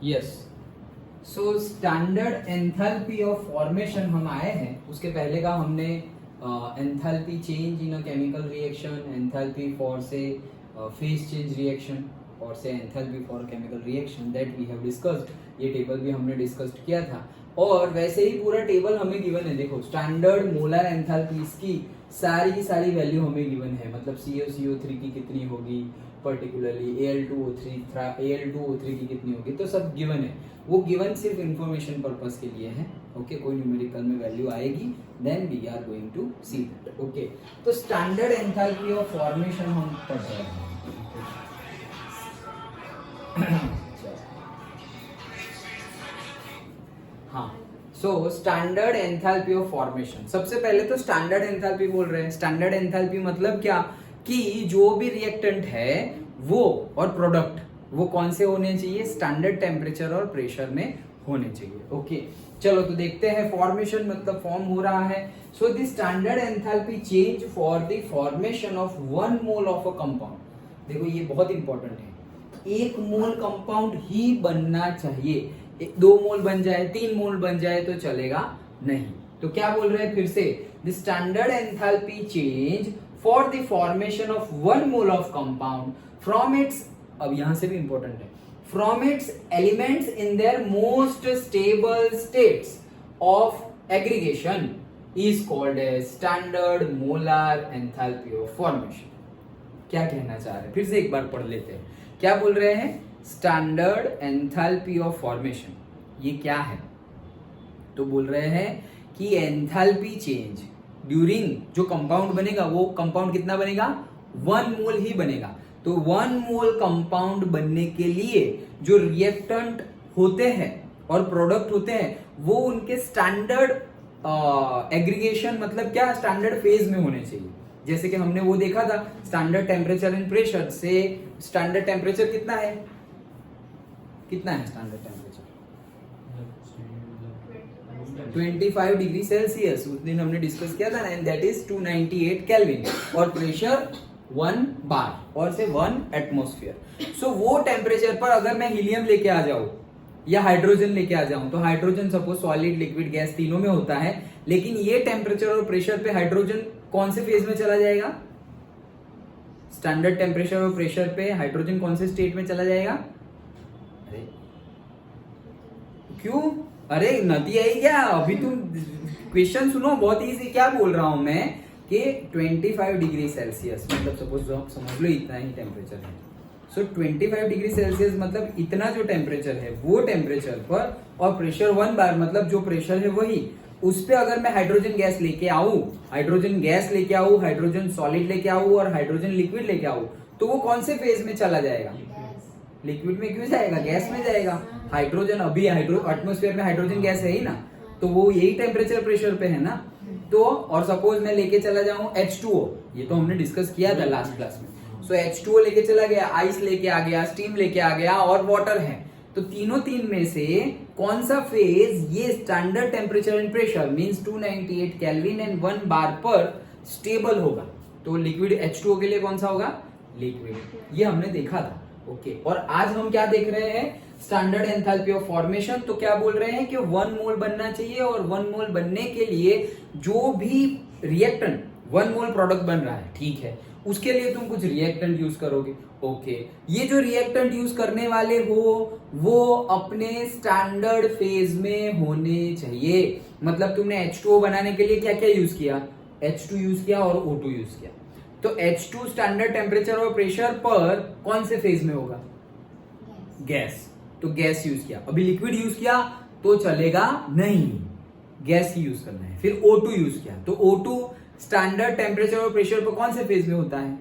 Yes, so standard enthalpy of formation हम आए हैं, उसके पहले का हमने enthalpy change in a chemical reaction, enthalpy for से फेज चेंज रिएक्शन और से enthalpy for chemical reaction that we have discussed. ये टेबल भी हमने डिस्कस्ड किया था और वैसे ही पूरा टेबल हमें गिवन है। देखो स्टैंडर्ड मोलर एंथैल्पीज की सारी वैल्यू हमें गिवन है, मतलब CaCO3 की कितनी होगी, पर्टिकुलरली Al2O3 की कितनी होगी, तो सब गिवन है। वो गिवन सिर्फ इंफॉर्मेशन पर्पस के लिए है। ओके, कोई न्यूमेरिकल में वैल्यू आएगी then we are going to see that. Okay, तो स्टैंडर्ड एंथैल्पी ऑफ फॉर्मेशन हम पढ़ रहे हैं। हाँ, so standard enthalpy of formation, सबसे पहले तो स्टैंडर्ड एंथैल्पी बोल रहे हैं। स्टैंडर्ड एंथैल्पी मतलब क्या कि जो भी रिएक्टेंट है वो और प्रोडक्ट वो कौन से होने चाहिए, स्टैंडर्ड टेम्परेचर और प्रेशर में होने चाहिए। ओके, चलो तो देखते हैं। फॉर्मेशन मतलब फॉर्म हो रहा है। So the standard enthalpy change for the formation of 1 mole of a compound. देखो ये बहुत इंपॉर्टेंट है, 1 मोल कंपाउंड ही बनना चाहिए। 2 मोल बन जाए, 3 मोल बन जाए तो चलेगा नहीं। तो क्या बोल रहे हैं फिर से, the standard enthalpy change for the formation of 1 mole of compound from its, अब यहां से भी इंपॉर्टेंट है, from its elements in their most stable states of aggregation is called as standard molar enthalpy of formation. क्या कहना चाह रहे हैं, फिर से एक बार पढ़ लेते हैं। क्या बोल रहे हैं, स्टैंडर्ड एंथैल्पी ऑफ फॉर्मेशन ये क्या है, तो बोल रहे हैं कि एंथैल्पी चेंज ड्यूरिंग, जो कंपाउंड बनेगा वो कंपाउंड कितना बनेगा, 1 मोल ही बनेगा। तो 1 मोल कंपाउंड बनने के लिए जो रिएक्टेंट होते हैं और प्रोडक्ट होते हैं वो उनके स्टैंडर्ड एग्रीगेशन मतलब क्या, स्टैंडर्ड फेज में होने चाहिए। जैसे कि हमने वो देखा था स्टैंडर्ड टेम्परेचर एंड प्रेशर से, स्टैंडर्ड टेम्परेचर कितना है, कितना है स्टैंडर्ड टेम्परेचर 25 डिग्री सेल्सियस, उस दिन हमने डिस्कस किया था ना, एंड दैट इज 298 केल्विन, और प्रेशर 1 बार और से 1 एटमॉस्फेयर। सो वो टेम्परेचर पर अगर मैं हीलियम लेके आ जाऊं या हाइड्रोजन लेके आ जाऊं, तो hydrogen suppose solid liquid gas तीनों में होता है, लेकिन ये टेम्परेचर और प्रेशर पे हाइड्रोजन कौन से फेज में चला जाएगा, स्टैंडर्ड टेम्परेचर और प्रेशर पे हाइड्रोजन कौन से स्टेट में चला जाएगा। अरे क्यों, अरे नती आई क्या, अभी तुम क्वेश्चन सुनो, बहुत इजी। क्या बोल रहा हूं मैं कि 25 डिग्री सेल्सियस मतलब सपोज समझ लो इतना ही टेम्परेचर है। सो 25 डिग्री सेल्सियस मतलब इतना जो टेम्परेचर है वो टेम्परेचर पर, और प्रेशर 1 बार मतलब जो प्रेशर है वही, उस पे अगर मैं हाइड्रोजन गैस लेके आऊं, हाइड्रोजन सॉलिड लेके आऊं और हाइड्रोजन लिक्विड लेके आऊं, तो वो कौन से फेज में चला जाएगा, लिक्विड में क्यों जाएगा, गैस में जाएगा। हाइड्रोजन अभी एटमॉस्फेयर में हाइड्रोजन गैस है ही ना, तो वो यही टेम्परेचर प्रेशर पे है ना। तो और सपोज मैं लेके चला जाऊं H2O, ये तो हमने डिस्कस किया था लास्ट क्लास में। सो H2O लेके चला गया, आइस लेके आ गया, स्टीम लेके आ गया और वाटर है, तो तीन में से कौन सा फेज ये standard temperature and pressure means 298 kelvin and 1 बार पर स्टेबल होगा, तो लिक्विड H2O के लिए कौन सा होगा, लिक्विड। ये हमने देखा था। ओके, और आज हम क्या देख रहे हैं, स्टैंडर्ड एंथैल्पी ऑफ फॉर्मेशन। तो क्या बोल रहे हैं कि 1 मोल बनना चाहिए, और 1 मोल बनने के लिए जो भी रिएक्टेंट 1 मोल प्रोडक्ट बन रहा है, ठीक है, उसके लिए तुम कुछ रिएक्टेंट यूज करोगे। ओके, ये जो रिएक्टेंट यूज करने वाले हो वो अपने स्टैंडर्ड फेज में होने चाहिए। मतलब तुमने H2O बनाने के लिए क्या क्या यूज किया, H2 यूज किया और O2 यूज किया, तो H2 स्टैंडर्ड टेम्परेचर और प्रेशर पर कौन से फेज में होगा, गैस, तो गैस यूज किया। अभी लिक्विड यूज किया तो चलेगा नहीं, गैस ही यूज करना है। फिर O2 यूज किया, तो O2 स्टैंडर्ड टेम्परेचर और प्रेशर पर कौन से फेज में होता है,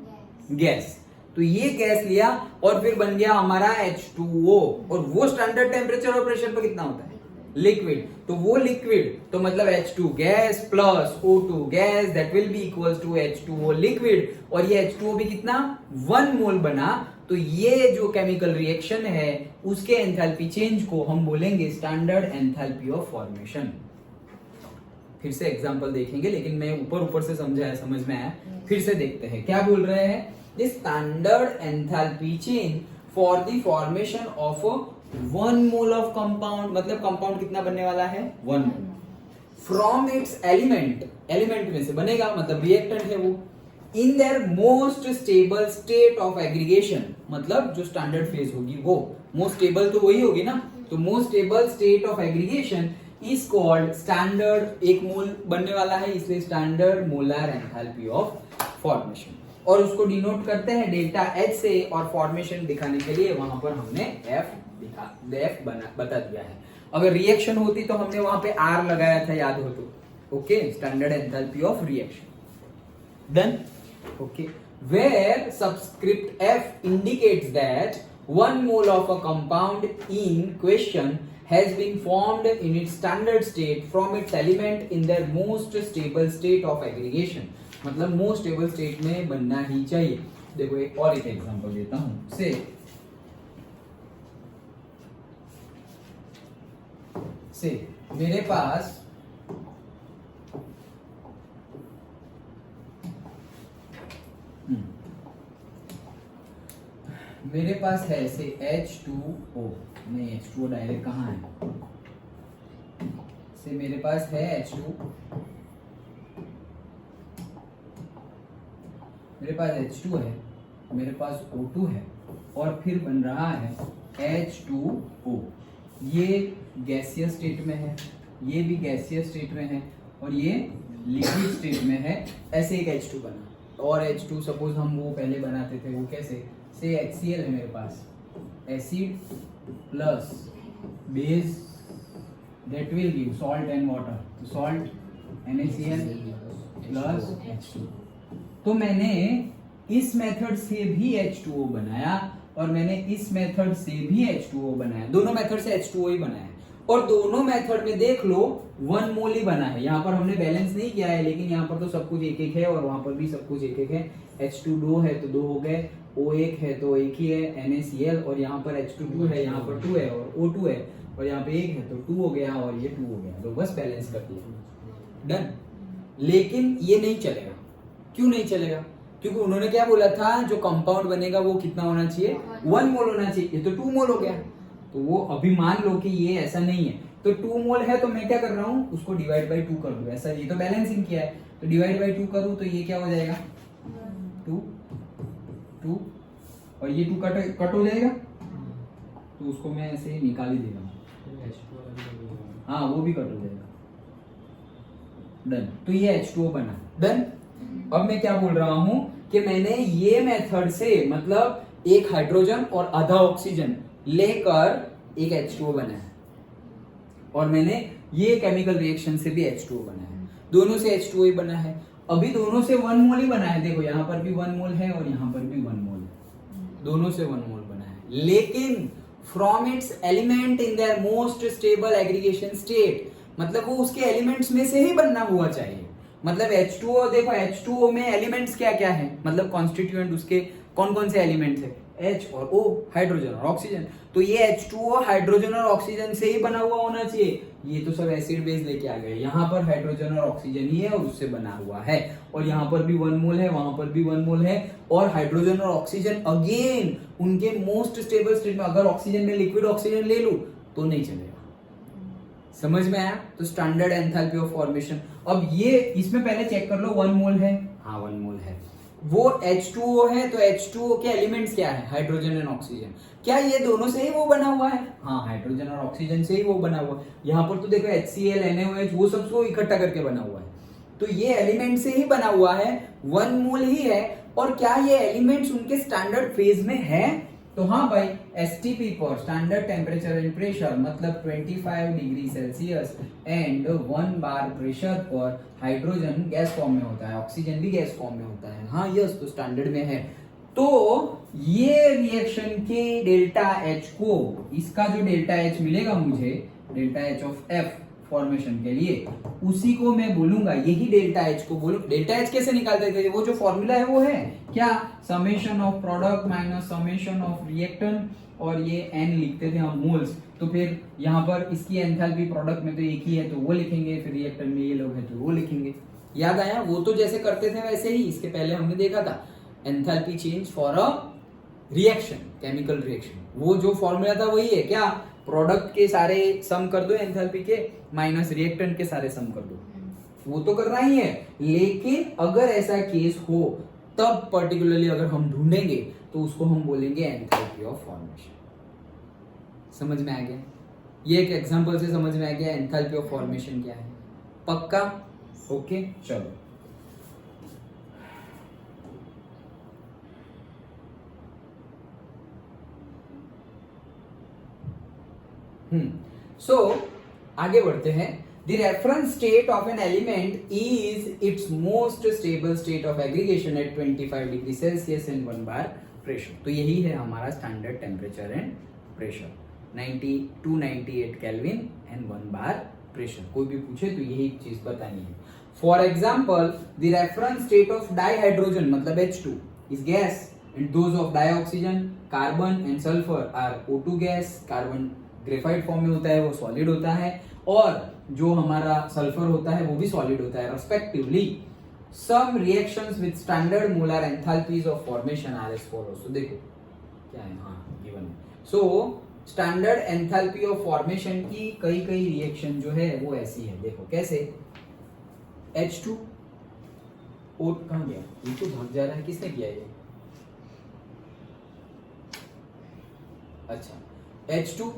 गैस, तो ये गैस लिया और फिर बन गया हमारा H2O, और वो स्टैंडर्ड टेम्परेचर और प्रेशर पर कितना होता है, लिक्विड, तो वो लिक्विड तो मतलब H2 gas plus O2 gas that will be equals to H2O liquid, और ये H2O भी कितना 1 मोल बना। तो ये जो केमिकल रिएक्शन है उसके एंथैल्पी चेंज को हम बोलेंगे स्टैंडर्ड एंथैल्पी ऑफ फॉर्मेशन। फिर से एग्जांपल देखेंगे, लेकिन मैं ऊपर से समझाया, समझ में आया, फिर से देखते हैं क्या बोल रहे हैं। The standard enthalpy change for the formation of 1 mole of compound, मतलब कंपाउंड कितना बनने वाला है 1 मोल फ्रॉम इट्स एलिमेंट, एलिमेंट में से बनेगा मतलब रिएक्टेंट है वो, इन their most stable state of aggregation, मतलब जो स्टैंडर्ड फेज होगी वो मोस्ट स्टेबल तो वही होगी ना, तो most stable state of aggregation is called standard, 1 मोल बनने वाला है इसलिए standard molar enthalpy of formation, और उसको डिनोट करते हैं डेल्टा एच से, और फॉर्मेशन दिखाने के लिए वहां पर हमने एफ बता दिया है। अगर रिएक्शन होती तो हमने वहां पे आर लगाया था, याद हो तो, okay, standard enthalpy of reaction. Then okay, where subscript F indicates that 1 mole of a compound in question has been formed in its standard state from its element in their most stable state of aggregation, मतलब most stable state में बनना ही चाहिए। देखो एक और एक example देता हूं, से मेरे पास है से H2O, नहीं H2O डायरेक्ट कहाँ है, से मेरे पास है H2, मेरे पास H2 है, मेरे पास O2 है, और फिर बन रहा है H2O। ये गैसियस स्टेट में है, ये भी गैसियस स्टेट में है, और ये लिक्विड स्टेट में है, ऐसे एक H2 बना। और H2 सपोज हम वो पहले बनाते थे, वो कैसे, से HCl है मेरे पास, acid plus base that will give salt and water, तो सॉल्ट NaCl प्लस H2। तो मैंने इस मेथड से भी H2O बनाया और मैंने इस मेथड से भी H2O बनाया, दोनों मेथड से H2O ही बनाया, और दोनों मेथड में देख लो 1 मोल ही बना है। यहाँ पर हमने बैलेंस नहीं किया है, लेकिन यहाँ पर तो सब कुछ एक एक है और वहां पर भी सब कुछ एक एक है। H2 2 है तो 2 हो गए, O1 है तो 1 ही है NaCl, और यहाँ पर H2 है, यहाँ पर 2 है, और O2 है, और यहाँ पे 1 है तो 2 हो गया, और ये 2 हो गया, तो बस बैलेंस कर दिया, डन। लेकिन ये नहीं चलेगा, क्यों नहीं चलेगा, क्योंकि उन्होंने क्या बोला था, जो कंपाउंड बनेगा वो कितना होना चाहिए 1 मोल होना चाहिए, ये तो 2 मोल हो गया। तो वो अभी मान लो कि ये ऐसा नहीं है, तो 2 मोल है तो मैं क्या कर रहा हूँ, उसको डिवाइड बाई 2 कर दूं, ऐसा, ये तो बैलेंसिंग किया है, तो डिवाइड बाई 2 करूं तो ये क्या हो जाएगा 2 और ये 2 कट हो जाएगा, तो उसको मैं ऐसे निकाल ही दे रहा हूँ, हाँ वो भी कट हो जाएगा, डन। तो ये H2O बना, डन। अब मैं क्या बोल रहा हूं कि मैंने ये मेथड से, मतलब एक हाइड्रोजन और आधा ऑक्सीजन लेकर एक H2O बनाया, और मैंने ये केमिकल रिएक्शन से भी H2O बनाया, दोनों से H2O ही बना है। अभी दोनों से 1 मोल ही बना है, देखो यहाँ पर भी 1 मोल है और यहाँ पर भी 1 मोल है, दोनों से 1 मोल बना है, लेकिन from its element in their most stable aggregation state, मतलब वो उसके एलिमेंट्स में से ही बनना हुआ चाहिए। मतलब H2O, देखो H2O में एलिमेंट्स क्या क्या है, मतलब कॉन्स्टिट्यूएंट उसके कौन कौन से एलिमेंट्स है, H और O, हाइड्रोजन और ऑक्सीजन, तो ये H2O हाइड्रोजन और ऑक्सीजन से ही बना हुआ होना चाहिए। ये तो सब एसिड बेस लेके आ गए, यहाँ पर हाइड्रोजन और ऑक्सीजन ही है और उससे बना हुआ है, और यहाँ पर भी 1 मोल है, वहां पर भी 1 मोल है, और हाइड्रोजन और ऑक्सीजन अगेन उनके मोस्ट स्टेबल स्टेट में, अगर ऑक्सीजन में लिक्विड ऑक्सीजन ले लूं तो नहीं चलेगा, समझ में आया। तो स्टैंडर्ड एंथैल्पी ऑफ फॉर्मेशन, अब ये इसमें पहले चेक कर लो 1 मोल है, हाँ 1 मोल है, वो H2O है, तो H2O के एलिमेंट्स क्या है, हाइड्रोजन एंड ऑक्सीजन, क्या ये दोनों से ही वो बना हुआ है, हाँ हाइड्रोजन और ऑक्सीजन से ही वो बना हुआ है। यहाँ पर तो देखो HCl NaOH वो सबको इकट्ठा करके बना हुआ है, तो ये एलिमेंट से ही बना हुआ है, 1 मोल ही है। और क्या ये एलिमेंट्स उनके स्टैंडर्ड फेज में है, तो हाँ भाई, STP पर स्टैंडर्ड टेम्परेचर एंड प्रेशर, मतलब 25 degree Celsius and 1 bar pressure पर हाइड्रोजन गैस फॉर्म में होता है, ऑक्सीजन भी गैस फॉर्म में होता है, हाँ यस, तो स्टैंडर्ड में है। तो ये रिएक्शन के डेल्टा H को, इसका जो डेल्टा H मिलेगा मुझे, delta H of F formation के लिए, उसी को मैं बोलूंगा, यही डेल्टा H को बोलूं। डेल्टा H कैसे निकालते थे, वो जो फॉर्मूला है वो है क्या, summation of product minus summation of reactant, और ये n लिखते थे हम मोल्स, तो फिर यहाँ पर इसकी एंथैल्पी प्रोडक्ट में तो एक ही है तो वो लिखेंगे, फिर रिएक्टेंट में ये लोग हैं तो वो लिखेंगे। याद आया, वो तो जैसे करते थे वैसे ही, इसके पहले हमने देखा था enthalpy change for a reaction, chemical reaction. वो जो फॉर्मूला था वही है क्या, प्रोडक्ट के सारे सम कर दो एंथैल्पी के माइनस रिएक्टेंट के सारे सम कर दो, वो तो करना ही है। लेकिन अगर ऐसा केस हो तब पर्टिकुलरली अगर हम ढूंढेंगे तो उसको हम बोलेंगे एंथैल्पी ऑफ फॉर्मेशन। समझ में आ गया? ये एक एग्जांपल से समझ में आ गया एंथैल्पी ऑफ फॉर्मेशन क्या है। पक्का? ओके चलो। सो आगे बढ़ते हैं। The reference state of an element is its most stable state of aggregation at 25 degree Celsius and 1 bar pressure। तो यही है हमारा standard temperature and pressure, 298 kelvin and 1 bar pressure। कोई भी पूछे तो यही चीज बतानी है। For example the reference state of dihydrogen मतलब H2 is gas and those of dioxygen, carbon and sulphur are O2 gas. Carbon graphite form में होता है, वो सॉलिड होता है, और जो हमारा सल्फर होता है वो भी सॉलिड होता है respectively. Some reactions with standard molar enthalpies of formation are as follows. तो देखो क्या है, हाँ गिवन है। So standard enthalpy of formation की कई रिएक्शन जो है वो ऐसी है, देखो कैसे। H2 O कहां गया, ये तो भाग जा रहा है, किसने किया ये? अच्छा H2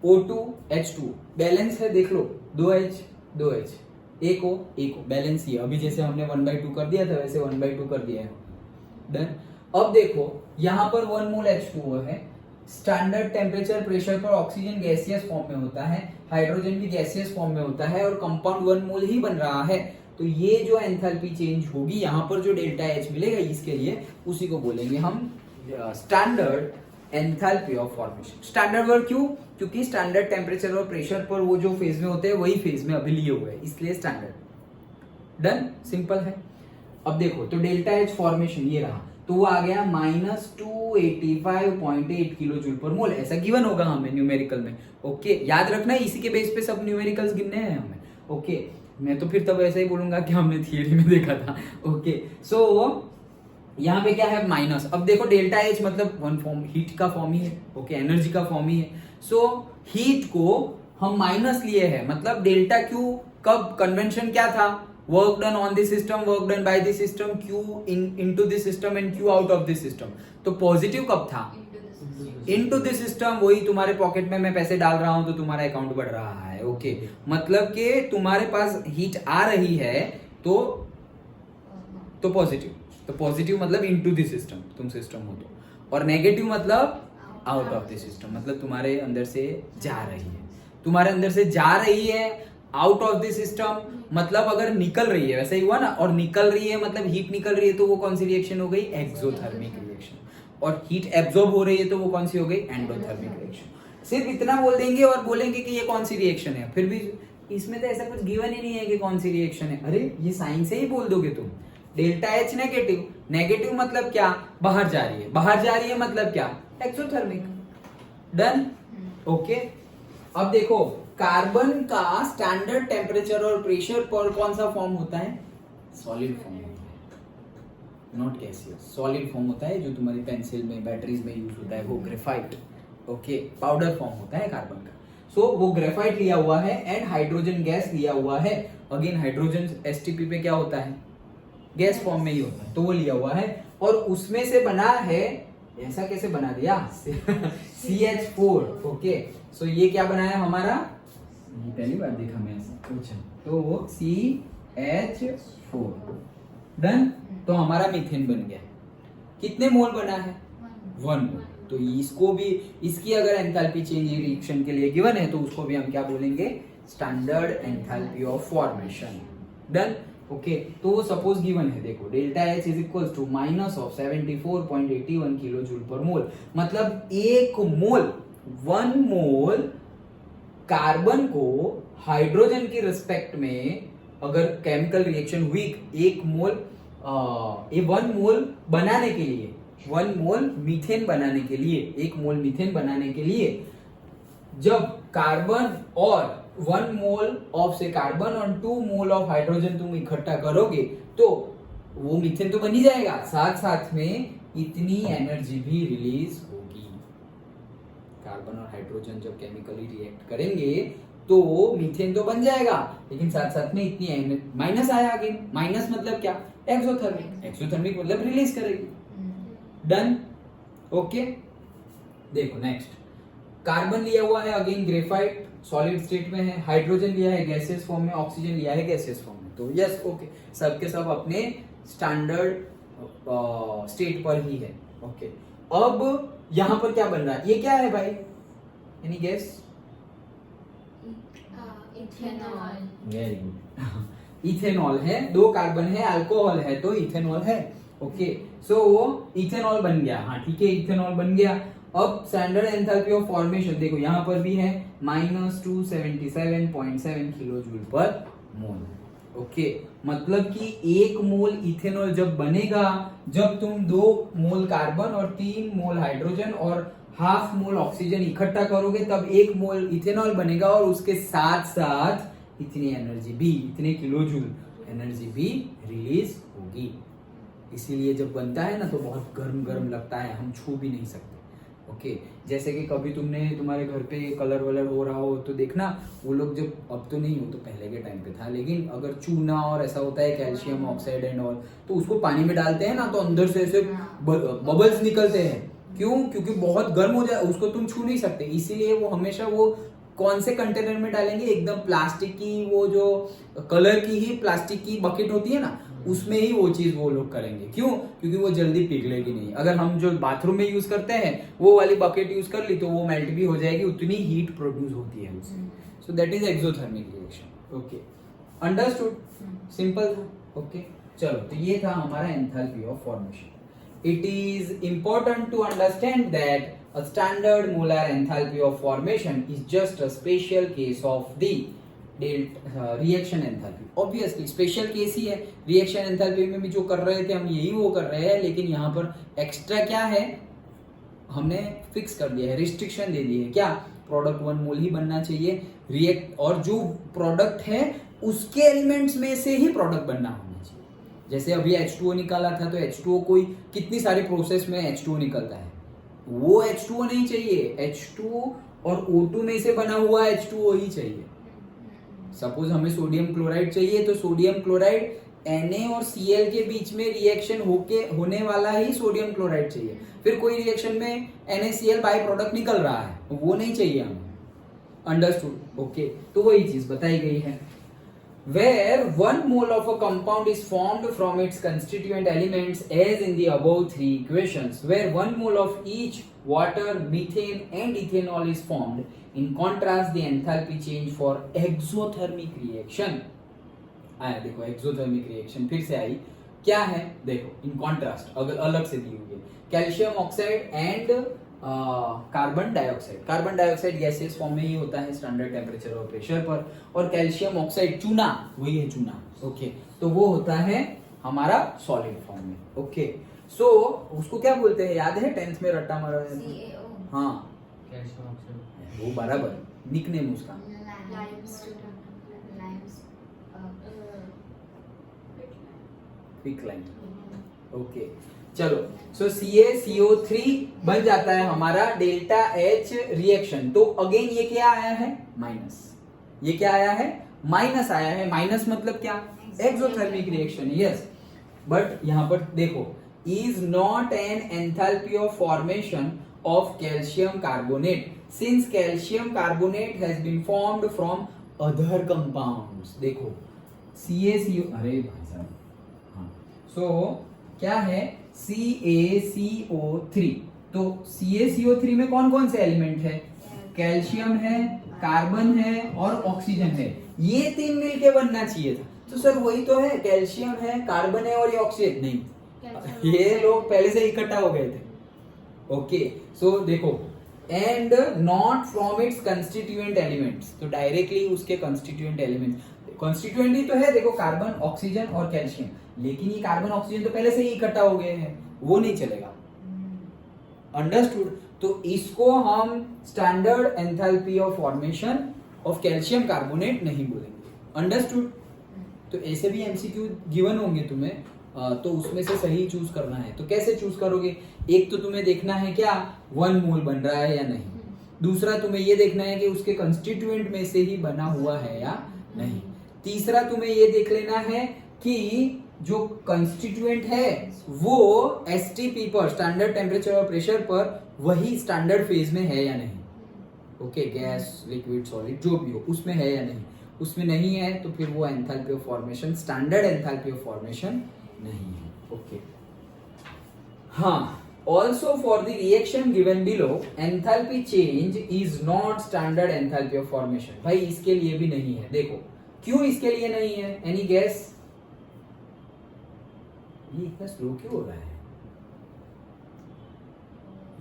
O2 H2 बैलेंस है, देख लो 2H 2H, एक O बैलेंस ही है। अभी जैसे हमने 1/2 कर दिया था वैसे 1/2 कर दिया है, डन। अब देखो यहाँ पर 1 मोल H2O है, स्टैंडर्ड टेम्परेचर प्रेशर पर ऑक्सीजन गैसियस फॉर्म में होता है, हाइड्रोजन भी गैसियस फॉर्म में होता है, और कंपाउंड 1 मोल ही बन रहा है। तो ये जो एंथैल्पी चेंज होगी यहाँ पर जो डेल्टा H मिलेगा इसके लिए, उसी को बोलेंगे हम standard enthalpy of formation. Standard word क्यों? क्योंकि स्टैंडर्ड टेम्परेचर और प्रेशर पर वो जो फेज में होते हैं वही फेज में अभी लिए हुए हैं, इसलिए स्टैंडर्ड। डन, सिंपल है। अब देखो तो डेल्टा H फॉर्मेशन ये रहा, तो वो आ गया -285.8 किलो जूल पर मोल, ऐसा गिवन होगा हमें न्यूमेरिकल में। ओके, याद रखना इसी के बेस पे सब न्यूमेरिकल्स गिनने हैं हमें। ओके, मैं तो फिर तब ऐसा ही बोलूंगा कि हमने थियरी में देखा था। ओके, सो यहाँ पे क्या है माइनस। अब देखो डेल्टा H मतलब वन फॉर्म, हीट का फॉर्म ही है, ओके, एनर्जी का फॉर्म ही है। सो हीट को हम माइनस लिए हैं, मतलब डेल्टा Q कब कन्वेंशन क्या था, work done on this system, work done by this system, Q into this system and Q out of this system. तो पॉजिटिव कब था, इनटू दिस सिस्टम, वही तुम्हारे पॉकेट में मैं पैसे डाल रहा हूं तो तुम्हारा अकाउंट बढ़ रहा है। ओके, मतलब कि तुम्हारे पास हीट आ रही है तो पॉजिटिव, तो पॉजिटिव मतलब इनटू दिस सिस्टम, तुम सिस्टम हो तो, और नेगेटिव मतलब आउट ऑफ दिस सिस्टम, मतलब तुम्हारे अंदर से जा रही है, तुम्हारे अंदर से जा रही है। आउट ऑफ दिस सिस्टम मतलब अगर निकल रही है, वैसे ही हुआ ना, और निकल रही है मतलब हीट निकल रही है, तो वो कौन सी रिएक्शन हो गई, एक्सोथर्मिक रिएक्शन। और हीट एब्जॉर्ब हो रही है तो वो कौन सी हो गई, एंडोथर्मिक रिएक्शन। सिर्फ इतना बोल देंगे और बोलेंगे कि ये कौन सी रिएक्शन है, फिर भी इसमें तो ऐसा कुछ गिवन ही नहीं है कि कौन सी रिएक्शन है। अरे ये साइन से ही बोल दोगे तुम। डेल्टा H नेगेटिव, नेगेटिव मतलब क्या, बाहर जा रही है, बाहर जा रही है मतलब क्या, एक्सोथर्मिक। Done, okay. अब देखो कार्बन का स्टैंडर्ड टेम्परेचर और प्रेशर पर कौन सा फॉर्म होता है, सॉलिड फॉर्म होता है, नॉट गैसियस, सॉलिड फॉर्म होता है, जो तुम्हारी पेंसिल में, बैटरीज में यूज होता है, वो ग्रेफाइट। ओके, पाउडर फॉर्म होता है कार्बन का। सो वो ग्रेफाइट लिया हुआ है एंड हाइड्रोजन गैस लिया हुआ है। अगेन हाइड्रोजन STP पे क्या होता है, गैस फॉर्म में ही होता है, तो वो लिया हुआ है, और उसमें से बना है, ऐसा कैसे बना दिया CH4। ओके, सो ये क्या बना है हमारा, ये पहली बार देखा मैं ऐसा, अच्छा, तो वो CH4। डन, तो हमारा मीथेन बन गया। कितने मोल बना है, 1 मोल। तो इसको भी, इसकी अगर एंथैल्पी चेंज रिएक्शन के लिए गिवन है तो उसको भी हम क्या बोलेंगे, standard enthalpy of formation. Done, okay, तो सपोज गिवन है, देखो delta H is equal to -74.81 kilojoule per mole, मतलब 1 मोल कार्बन को हाइड्रोजन की रिस्पेक्ट में अगर केमिकल रिएक्शन हुई, 1 मोल बनाने के लिए, 1 मोल मीथेन बनाने के लिए, 1 मोल मीथेन बनाने के लिए, जब कार्बन और 1 मोल ऑफ से कार्बन और 2 मोल ऑफ हाइड्रोजन तुम इकट्ठा करोगे तो वो मीथेन तो बन ही जाएगा, साथ साथ में इतनी एनर्जी भी रिलीज होगी। कार्बन और हाइड्रोजन जब केमिकली रिएक्ट करेंगे तो मीथेन तो बन जाएगा, लेकिन साथ साथ में इतनी माइनस आया अगेन। माइनस मतलब क्या? एक्सोथर्मिक। एक्सोथर्मिक मतलब रिलीज करेगी। डन। ओके, देखो नेक्स्ट, कार्बन लिया हुआ है अगेन ग्रेफाइट, सॉलिड स्टेट में है। हाइड्रोजन लिया है गैसियस फॉर्म में, ऑक्सीजन लिया है गैसियस फॉर्म में। तो यस, ओके, सबके सब अपने स्टैंडर्ड स्टेट पर ही है। ओके, अब यहां पर क्या बन रहा है? ये क्या है भाई? Any guess? Ethanol. Very good. Ethanol है, 2 कार्बन है, अल्कोहल है, तो इथेनॉल है। ओके, सो इथेनॉल बन गया। हाँ ठीक है, इथेनॉल बन गया। अब स्टैंडर्ड एंथैल्पी ऑफ फॉर्मेशन देखो, यहां पर भी है -277.7 किलोजूल पर मोल। ओके, मतलब कि 1 मोल इथेनॉल जब बनेगा, जब तुम 2 मोल कार्बन और 3 मोल हाइड्रोजन और हाफ मोल ऑक्सीजन इकट्ठा करोगे, तब 1 मोल इथेनॉल बनेगा और उसके साथ साथ इतनी एनर्जी भी, इतने किलोजूल एनर्जी भी रिलीज होगी। इसीलिए जब बनता है ना तो बहुत गर्म गर्म लगता है, हम छू भी नहीं सकते। ओके, जैसे कि कभी तुम्हारे घर पे कलर वलर हो रहा हो तो देखना, वो लोग जब, अब तो नहीं हो तो पहले के टाइम पे था, लेकिन अगर चूना और ऐसा होता है कैल्शियम ऑक्साइड एंड ऑल, तो उसको पानी में डालते हैं ना तो अंदर से ऐसे बबल्स निकलते हैं। क्यों? क्योंकि बहुत गर्म हो जाए, उसको तुम छू नहीं सकते। इसीलिए वो हमेशा वो कौन से कंटेनर में डालेंगे? एकदम प्लास्टिक की, वो जो कलर की ही प्लास्टिक की बकेट होती है ना, उसमें ही वो चीज वो लोग करेंगे। क्यों? क्योंकि वो जल्दी पिघलेगी नहीं। अगर हम जो बाथरूम में यूज करते हैं वो वाली बकेट यूज कर ली तो वो मेल्ट भी हो जाएगी, उतनी हीट प्रोड्यूस होती है उससे। So that is exothermic reaction. Okay, understood? Simple था। ओके, चलो, तो ये था हमारा enthalpy of formation. It is important to understand that a standard molar enthalpy of formation is just a special case of the reaction enthalpy. Obviously special case ही है। reaction enthalpy में भी जो कर रहे थे हम यही वो कर रहे हैं, लेकिन यहाँ पर एक्स्ट्रा क्या है, हमने फिक्स कर दिया है, रिस्ट्रिक्शन दे दी है। क्या? प्रोडक्ट 1 मोल ही बनना चाहिए रिएक्ट, और जो प्रोडक्ट है उसके एलिमेंट्स में से ही प्रोडक्ट बनना होना चाहिए। जैसे अभी H2O निकाला था तो H2O कोई कितनी सारी प्रोसेस में H2O निकलता है, वो H2O नहीं चाहिए, H2 और O2 में से बना हुआ H2O ही चाहिए। सपोज हमें सोडियम क्लोराइड चाहिए तो सोडियम क्लोराइड Na और Cl के बीच में रिएक्शन होने वाला ही सोडियम क्लोराइड चाहिए। फिर कोई रिएक्शन में NaCl बाय प्रोडक्ट निकल रहा है, वो नहीं चाहिए हमें। अंडरस्टूड? ओके, तो वही चीज बताई गई है। Where 1 mole of a compound is formed from its constituent elements as in the above 3 equations, where 1 mole of each water, methane and ethanol is formed. In contrast, the enthalpy change for exothermic reaction आया। देखो exothermic reaction फिर से आई, क्या है? देखो, in contrast अगर अलग से दी हुई है, calcium oxide and carbon dioxide. Carbon dioxide gaseous form में ही होता है स्टैंडर्ड टेम्परेचर और प्रेशर पर, और कैल्शियम ऑक्साइड चूना, वही है चूना। ओके, तो वो होता है हमारा सॉलिड फॉर्म में। ओके, सो उसको क्या बोलते हैं? याद है 10th में रट्टा मारा है? CaO। हाँ, कैल्शियम ऑक्साइड, वो बराबर निकनेम उसका। Quick line. ओके, चलो, सो CaCO3 बन जाता है हमारा डेल्टा H रिएक्शन। तो अगेन ये क्या आया है? माइनस। ये क्या आया है? माइनस आया है। माइनस मतलब क्या? Exothermic reaction. यस, बट यहां पर देखो, is not an enthalpy of formation of calcium carbonate since calcium carbonate has been formed from other compounds. देखो CaCO, अरे भाई साहब, हाँ, सो क्या है? CaCO3। तो CaCO3 में कौन कौन से एलिमेंट है? कैल्शियम है, कार्बन है और ऑक्सीजन है। ये 3 मिलके बनना चाहिए था। तो सर वही तो है, कैल्शियम है, कार्बन है और ये ऑक्सीजन नहीं। ये लोग पहले से इकट्ठा हो गए थे। ओके, सो देखो, and not from its constituent elements. तो डायरेक्टली उसके कंस्टिट्यूएंट एलिमेंट्स, कंस्टिट्यूएंट ही तो है, देखो कार्बन, ऑक्सीजन और कैल्शियम, लेकिन ये कार्बन ऑक्सीजन तो पहले से ही इकट्ठा हो गए हैं, वो नहीं चलेगा। अंडरस्टूड? तो इसको हम standard enthalpy of formation of calcium carbonate नहीं बोलेंगे। अंडरस्टूड? तो ऐसे भी एमसीक्यू गिवन होंगे तुम्हें, तो उसमें से सही चूज करना है। तो कैसे चूज करोगे? एक तो तुम्हें देखना है क्या 1 मोल बन रहा है या नहीं, दूसरा तुम्हें ये देखना है कि उसके कंस्टिट्यूएंट में से ही बना हुआ है या नहीं। तीसरा तुम्हें ये देख लेना है कि जो कंस्टिट्यूएंट है वो एसटीपी पर, स्टैंडर्ड टेम्परेचर और प्रेशर पर, वही स्टैंडर्ड फेज में है या नहीं। ओके, गैस, लिक्विड, सॉलिड जो भी हो उसमें है या नहीं। उसमें नहीं है तो फिर वो enthalpy of formation, standard enthalpy of formation नहीं है। ओके, हाँ, also for the reaction given below enthalpy change is not standard enthalpy of formation। भाई इसके लिए भी नहीं है। देखो क्यों इसके लिए नहीं है, एनी गेस? ये इतना स्लो क्यों हो रहा है?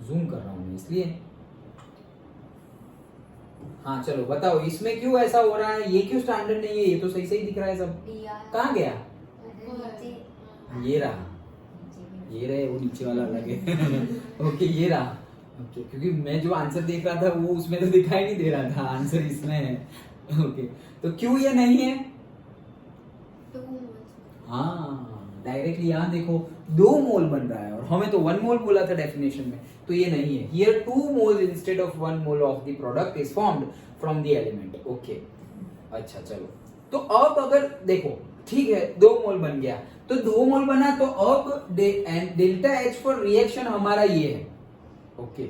जूम कर रहा हूं मैं इसलिए। हाँ चलो बताओ, इसमें क्यों ऐसा हो रहा है? ये क्यों स्टैंडर्ड नहीं है? ये तो सही सही दिख रहा है सब। कहाँ गया? ये रहा, ये रहे, वो नीचे वाला अलग है। ओके, ये रहा। ओके, क्योंकि मैं जो आंसर देख रहा था वो उसमें तो दिखाई नहीं दे रहा था, आंसर इसमें है। ओके, तो क्यों ये नहीं है? हाँ, डायरेक्टली यहाँ देखो 2 मोल बन रहा है और हमें तो 1 मोल बोला था डेफिनेशन में, तो ये नहीं है। Here 2 mole instead of 1 mole of the product is formed from the element. Okay, अच्छा चलो, तो अब अगर देखो ठीक है 2 मोल बन गया, तो 2 मोल बना तो अब डेल्टा एच फॉर रिएक्शन हमारा ये है। ओके,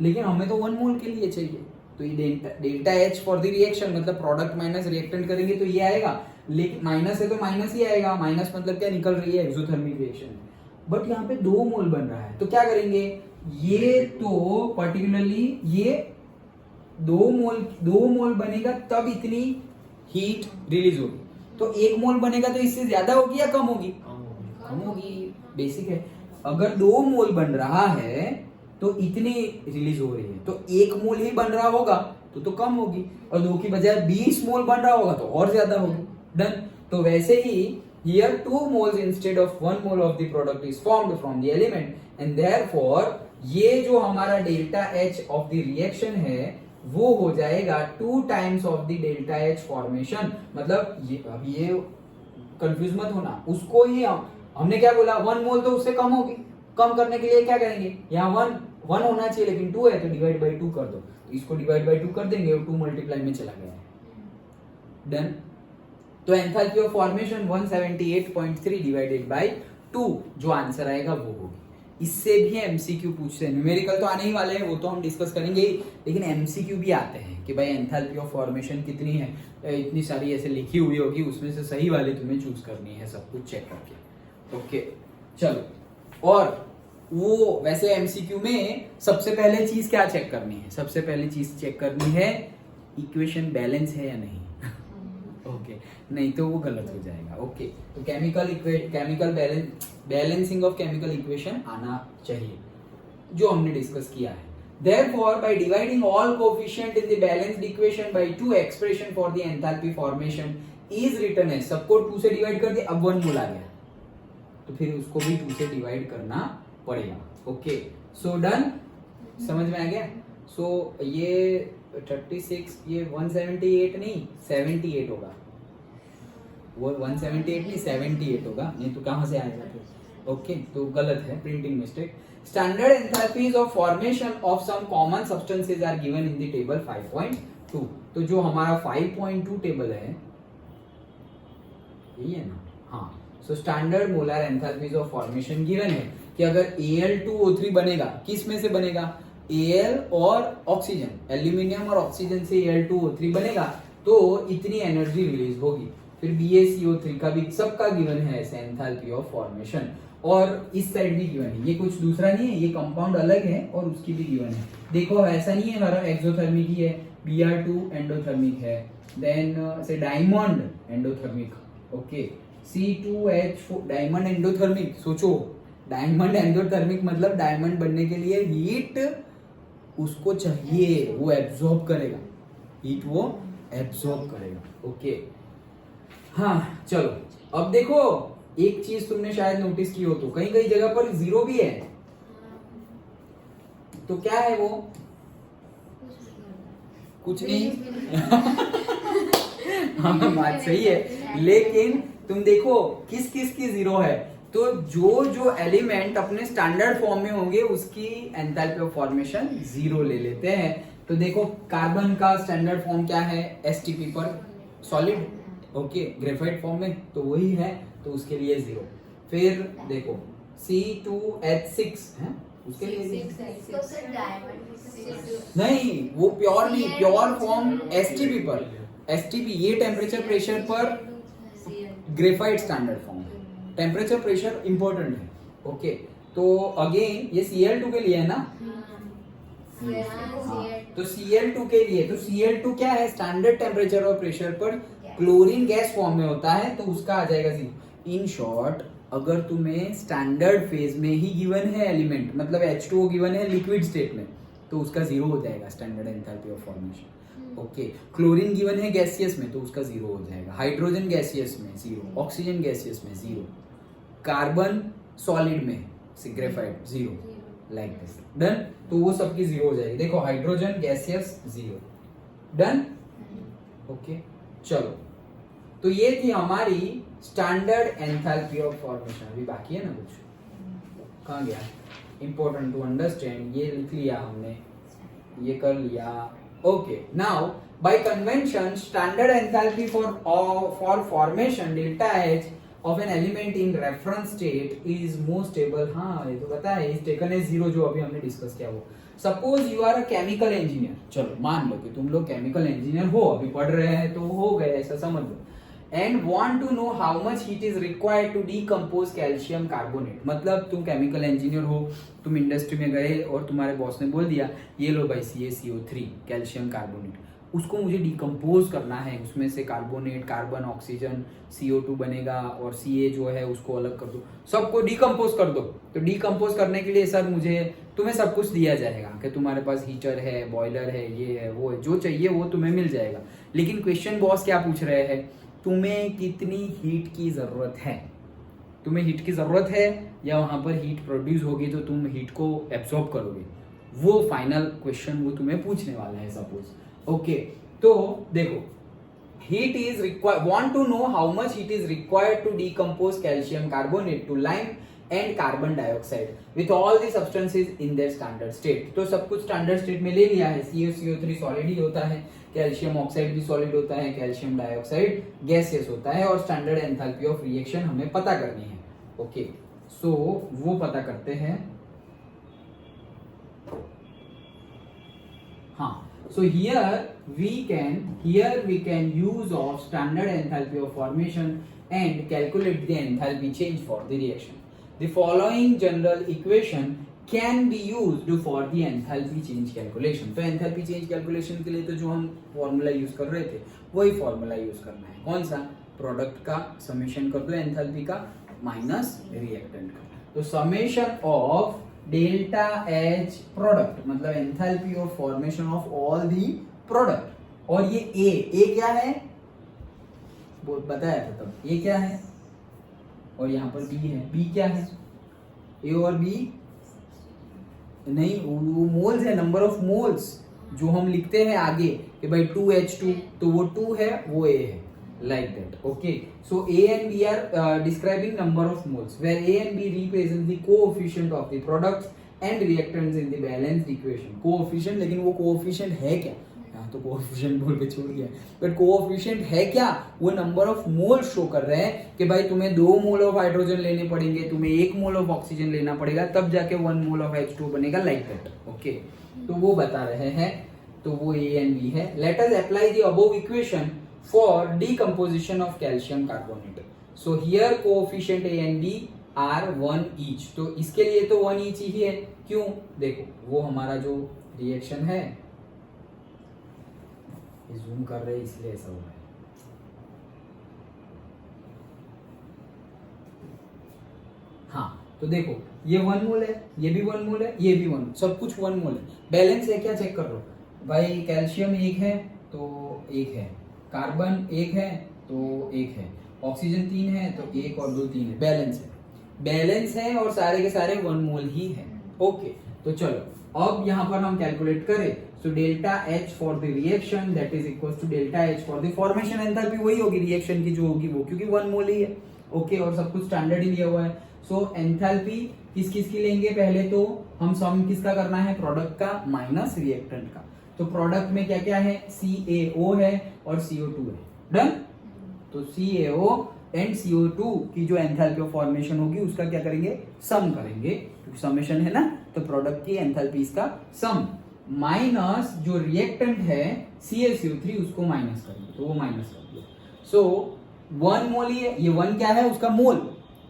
लेकिन हमें तो 1 मोल के लिए चाहिए, तो ये delta H for the reaction मतलब प्रोडक्ट माइनस रिएक्टेंट करेंगे तो ये आएगा, लेकिन माइनस है तो माइनस ही आएगा। माइनस मतलब क्या निकल रही है? Exothermic reaction. बट यहाँ पे 2 मोल बन रहा है, तो क्या करेंगे? ये तो पर्टिकुलरली ये 2 मोल बनेगा तब इतनी हीट रिलीज होगी, तो 1 मोल बनेगा तो इससे ज्यादा होगी या कम होगी? कम होगी, बेसिक है। अगर 2 मोल बन रहा है तो इतनी रिलीज हो रही है, तो 1 मोल ही बन रहा होगा तो कम होगी, और 2 की बजाय 20 मोल बन रहा होगा तो और ज्यादा होगी। डन। तो वैसे ही here 2 moles instead of 1 mole of the product is formed from the element and therefore ये जो हमारा delta H of the reaction है वो हो जाएगा 2 times of the delta H formation. मतलब ये अब ये कंफ्यूज मत होना, उसको ही हमने क्या बोला? 1 मोल तो उससे कम होगी, कम करने के लिए क्या करेंगे? यहाँ 1 होना चाहिए लेकिन 2 है तो डिवाइड बाई 2 कर दो, तो इसको डिवाइड बाई 2 कर देंगे और 2 मल्टीप्लाई में चला गया है। डन। तो enthalpy of formation 178.3 divided by 2 जो आंसर आएगा वो होगी। इससे भी एमसीक्यू पूछते हैं, न्यूमेरिकल तो आने ही वाले हैं, वो तो हम डिस्कस करेंगे, लेकिन एमसीक्यू भी आते हैं कि भाई एंथैल्पी ऑफ फॉर्मेशन कितनी है, इतनी सारी ऐसे लिखी हुई होगी, उसमें से सही वाली तुम्हें चूज करनी है सब कुछ चेक करके। ओके चलो, और वो वैसे एमसीक्यू में सबसे पहले चीज क्या चेक करनी है? सबसे पहले चीज चेक करनी है इक्वेशन बैलेंस है या नहीं। ओके, नहीं तो वो गलत हो जाएगा। ओके, तो chemical balancing of chemical equation आना चाहिए, जो हमने डिस्कस किया है। Therefore, by dividing all coefficient in the balanced equation by 2, expression for the enthalpy formation is written as, सबको 2 से डिवाइड कर दिया, अब 1 मोल आ गया, तो फिर उसको भी 2 से डिवाइड करना पड़ेगा। ओके, सो डन, समझ में आ गया? सो ये 36, ये 178 नहीं 78 होगा, वो 178 नहीं 78 होगा, नहीं तो कहां से आएगा फिर? ओके, तो गलत है, printing mistake. Standard enthalpies of formation of some common substances are given in the table 5.2। तो जो हमारा 5.2 टेबल है यही है ना? हाँ, so standard molar enthalpies of formation given है कि अगर Al2O3 बनेगा, किस में से बनेगा? Al और ऑक्सीजन, एल्यूमिनियम और ऑक्सीजन से Al2O3 बनेगा तो इतनी एनर्जी रिलीज होगी। फिर BaCO3 का भी सबका गिवन है ऐसे एंथैल्पी ऑफ फॉर्मेशन, और इस साइड भी गिवन है, ये कुछ दूसरा नहीं है, ये कंपाउंड अलग है और उसकी भी गिवन है। देखो ऐसा नहीं है हमारा एक्सोथर्मिक ही है, Br2 एंडोथर्मिक है, देन से diamond endothermic, okay, C2H4 diamond endothermic. सोचो डायमंड एंडोथर्मिक मतलब डायमंड बनने के लिए हीट उसको चाहिए, वो एब्जॉर्ब करेगा, हीट वो एब्जॉर्ब करेगा। ओके, हाँ चलो, अब देखो एक चीज तुमने शायद नोटिस की हो, तो कहीं कहीं जगह पर 0 भी है, तो क्या है वो? कुछ नहीं। हाँ बात सही है, लेकिन तुम देखो किस किस की 0 है, तो जो एलिमेंट अपने स्टैंडर्ड फॉर्म में होंगे उसकी एंथैल्पी ऑफ फॉर्मेशन 0 ले लेते हैं, तो देखो कार्बन का स्टैंडर्ड फॉर्म क्या है, एसटीपी पर सॉलिड, ओके, ग्रेफाइट फॉर्म में तो वही है, तो उसके लिए 0। फिर देखो C2H6 है, उसके लिए नहीं, वो प्योर नहीं, प्योर फॉर्म एसटीपी पर, एसटीपी ये टेम्परेचर प्रेशर पर ग्रेफाइट स्टैंडर्ड फॉर्म है, टेम्परेचर प्रेशर इंपॉर्टेंट है, ओके। तो अगेन ये Cl2 के लिए है ना, तो Cl2 के लिए, तो Cl2 क्या है, स्टैंडर्ड टेम्परेचर और प्रेशर पर क्लोरीन गैस फॉर्म में होता है, तो उसका आ जाएगा 0। इन शॉर्ट अगर तुम्हें स्टैंडर्ड फेज में ही गिवन है एलिमेंट, मतलब H2O गिवन है लिक्विड स्टेट में, तो उसका 0 हो जाएगा standard enthalpy of formation, okay. Chlorine given है गैसियस में, तो उसका 0 हो जाएगा। हाइड्रोजन गैसियस में 0, ऑक्सीजन गैसियस में 0, कार्बन सॉलिड में ग्रेफाइट 0, लाइक दिस, डन। तो वो सबकी 0 हो जाएगी। देखो हाइड्रोजन गैसियस 0, डन, ओके। चलो, तो ये थी हमारी स्टैंडर्ड एंथैल्पी ऑफ फॉर्मेशन। अभी बाकी है ना कुछ, कहाँ गया, इंपॉर्टेंट टू अंडरस्टैंड, ये लिख लिया हमने, ये कर लिया, okay. Now bye convention standard enthalpy for formation delta H of an element in reference state is most stable। हाँ, ये तो पता है, is taken as 0, जो अभी हमने डिस्कस किया वो। Suppose you are a chemical engineer, चलो मान लो कि तुम लोग केमिकल इंजीनियर हो, अभी पढ़ रहे हैं तो हो गए, ऐसा समझ लो, and want to know how much heat is required to decompose calcium carbonate. मतलब तुम केमिकल इंजीनियर हो, तुम इंडस्ट्री में गए और तुम्हारे बॉस ने बोल दिया ये लो भाई CaCO3 कैल्शियम कार्बोनेट, उसको मुझे डिकम्पोज करना है, उसमें से कार्बोनेट, कार्बन, ऑक्सीजन, CO2 बनेगा और Ca जो है उसको अलग कर दो, सबको डिकम्पोज कर दो। तो डिकम्पोज करने के लिए सर मुझे, तुम्हें सब कुछ दिया जाएगा कि तुम्हारे पास हीटर है, बॉयलर है, ये है, वो है, जो चाहिए वो तुम्हें मिल जाएगा। लेकिन क्वेश्चन बॉस क्या पूछ रहे हैं, तुम्हें कितनी हीट की जरूरत है, तुम्हें हीट की जरूरत है या वहां पर हीट प्रोड्यूस होगी तो तुम हीट को एब्सॉर्ब करोगे, वो फाइनल क्वेश्चन वो तुम्हें पूछने वाला है सपोज, ओके। तो देखो heat is required, want to know how much heat is required to decompose calcium carbonate to lime and carbon dioxide with all the substances in their standard state। तो सब कुछ स्टैंडर्ड स्टेट में ले लिया है, CaCO3 solid ही होता है, calcium oxide भी सॉलिड होता है, कैल्शियम डाइऑक्साइड गैसियस होता है, और स्टैंडर्ड एंथैल्पी ऑफ रिएक्शन हमें पता करनी है, ओके। सो वो पता करते हैं, हाँ। So here we can use of standard enthalpy of formation and calculate the enthalpy change for the reaction। The following general equation can be used for the enthalpy change calculation। तो enthalpy change calculation के लिए तो जो हम formula use कर रहे थे वही फॉर्मूला यूज करना है। कौन सा, प्रोडक्ट का समेशन कर दो एंथैल्पी का माइनस रिएक्टेंट का, तो summation of delta h product मतलब enthalpy of formation of all the product, और ये ए क्या है वो बताया था तब, ए क्या है, और यहाँ पर बी है, बी क्या है, ए और बी नहीं, वो मोल्स है, नंबर ऑफ मोल्स जो हम लिखते हैं आगे कि भाई 2H2, तो वो 2 है, वो A है, like that, okay। So A and B are describing number of moles where A and B represent the coefficient of the products and reactants in the balanced equation। coefficient, लेकिन वो coefficient है क्या, यहाँ तो coefficient बोल के छोड़ दिया, but coefficient है क्या, वो number of moles शो कर रहे हैं कि भाई तुम्हें 2 मोल ऑफ हाइड्रोजन लेने पड़ेंगे, तुम्हें 1 मोल ऑफ ऑक्सीजन लेना पड़ेगा, तब जाके 1 मोल ऑफ H2 बनेगा, like that, okay। तो वो बता रहे हैं, तो वो A and B है। Let us apply the above equation for decomposition of calcium carbonate। So here coefficient A and B are 1 each। तो इसके लिए तो 1 each ही है, क्यों, देखो वो हमारा जो रिएक्शन है, जूम कर रहे हैं इसलिए ऐसा हो रहा है, हाँ। तो देखो ये 1 मोल है, ये भी 1 मोल है, ये भी 1, सब कुछ 1 मोल है। बैलेंस है क्या, चेक कर लो भाई, कैल्शियम 1 है तो 1 है, कार्बन 1 है तो 1 है, ऑक्सीजन 3 है तो 1 और 2 3 है, बैलेंस है और सारे के सारे 1 मोल ही है, ओके। तो चलो अब यहाँ पर हम कैलकुलेट करें, so delta H for the reaction that is equal to delta H for the formation enthalpy, वही होगी रिएक्शन की जो होगी वो, क्योंकि 1 मोल ही है, ओके, और सब कुछ स्टैंडर्ड ही लिया हुआ है। सो एंथैल्पी किस की लेंगे, पहले तो हम सम किसका करना है, प्रोडक्ट का माइनस रिएक्टेंट का। तो प्रोडक्ट में क्या क्या है, CaO है और CO2 है। डन। तो CaO एंड CO2 की जो एंथैल्पी ऑफ फॉर्मेशन होगी उसका क्या करेंगे, सम करेंगे, क्योंकि समेशन है ना, तो प्रोडक्ट की एंथैल्पी का सम माइनस जो रिएक्टेंट है CaCO3 उसको माइनस करेंगे, तो वो माइनस कर दिया। सो 1 मोल, ये 1 क्या है उसका मोल।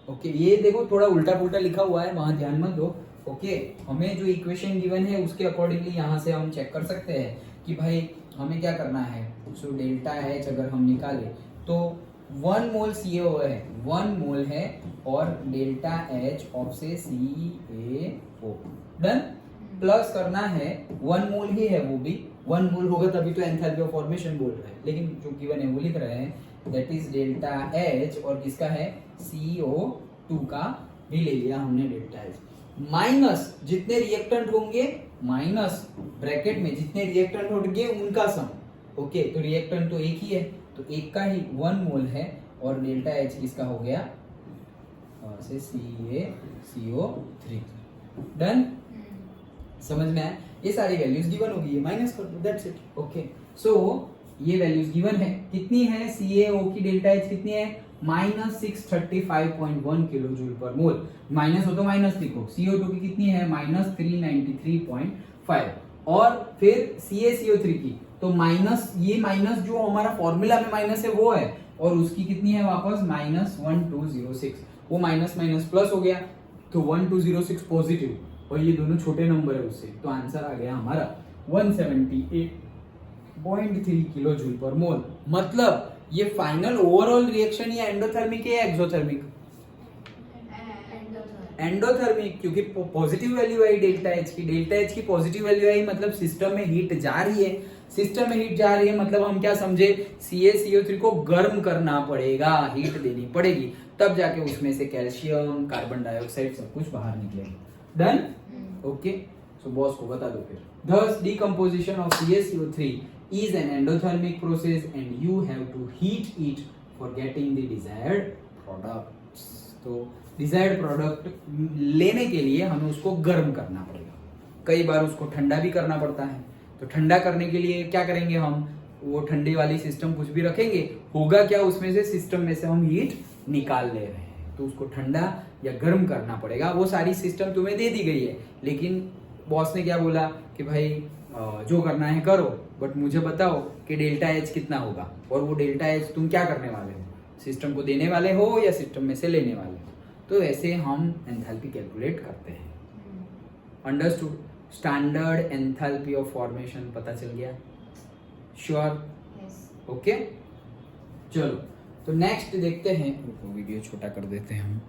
ओके, ये देखो थोड़ा उल्टा पुल्टा लिखा हुआ है, वहां ध्यान मत दो। ओके, हमें जो इक्वेशन गिवन है उसके अकॉर्डिंगली यहाँ से हम चेक कर सकते हैं कि भाई हमें क्या करना है। सो डेल्टा H अगर हम निकाले तो 1 मोल CaO है, 1 मोल है, और डेल्टा H ऑफ से CaO। डन। प्लस करना है 1 मोल ही है, वो भी 1 मोल होगा तभी तो एंथैल्पी ऑफ फॉर्मेशन बोल रहे हैं, लेकिन जो गिवन है वो लिख रहे हैं दैट इज डेल्टा H, और किसका है, CO2 का भी ले लिया हमने डेल्टा H, माइनस जितने रिएक्टेंट होंगे, माइनस ब्रैकेट में जितने रिएक्टेंट होंगे उनका सम। ओके, तो रिएक्टेंट तो एक ही है, तो एक का ही 1 मोल है, और डेल्टा H किसका हो गया से CaCO3। डन। समझ में आया? ये सारी वैल्यूज गिवन होगी, ये माइनस कर दो, दैट्स इट। ओके, सो ये वैल्यूज गिवन है, कितनी है, CaO की डेल्टा H कितनी है, माइनस 635.1 किलो जूल पर मोल। माइनस हो तो माइनस लिखो। CO2 की कितनी है, माइनस 393.5, और फिर CaCO3 की तो माइनस, ये माइनस जो हमारा फॉर्मूला में माइनस है वो है, और उसकी कितनी है वापस माइनस 1206, वो माइनस माइनस प्लस हो गया, तो 1206 पॉजिटिव, और ये दोनों छोटे नंबर है उससे, तो आंसर आ गया हमारा 178.3 किलो जूल पर मोल। मतलब ये फाइनल ओवरऑल रिएक्शन ये एंडोथर्मिक है या एक्सोथर्मिक, एंडोथर्मिक, क्योंकि पॉजिटिव वैल्यू आई डेल्टा H की, डेल्टा H की पॉजिटिव वैल्यू आई मतलब सिस्टम में हीट जा रही है, सिस्टम में हीट जा रही है मतलब हम क्या समझे, CaCO3 को गर्म करना पड़ेगा, हीट देनी पड़ेगी, तब जाके उसमें से कैल्शियम, कार्बन डाइऑक्साइड सब कुछ बाहर निकलेगा। डन। ओके, सो बॉस को बता दो फिर। Thus decomposition of CaCO3 is an endothermic process and you have to heat it for getting the desired products. तो desired product लेने के लिए हमें उसको गर्म करना पड़ेगा, कई बार उसको ठंडा भी करना पड़ता है, तो ठंडा करने के लिए क्या करेंगे हम, वो ठंडे वाली सिस्टम कुछ भी रखेंगे, होगा क्या उसमें से, सिस्टम में से हम हीट निकाल ले रहे हैं, तो उसको ठंडा या गर्म करना पड़ेगा। वो सारी सिस्टम तुम्हें दे दी गई है, लेकिन बॉस ने क्या बोला कि भाई जो करना है करो, बट मुझे बताओ कि डेल्टा H कितना होगा, और वो डेल्टा H तुम क्या करने वाले हो, सिस्टम को देने वाले हो या सिस्टम में से लेने वाले हो, तो ऐसे हम एंथैल्पी कैलकुलेट करते हैं। Understood? Standard enthalpy of formation पता चल गया? श्योर? ओके, चलो तो नेक्स्ट देखते हैं, वीडियो छोटा कर देते हैं हम।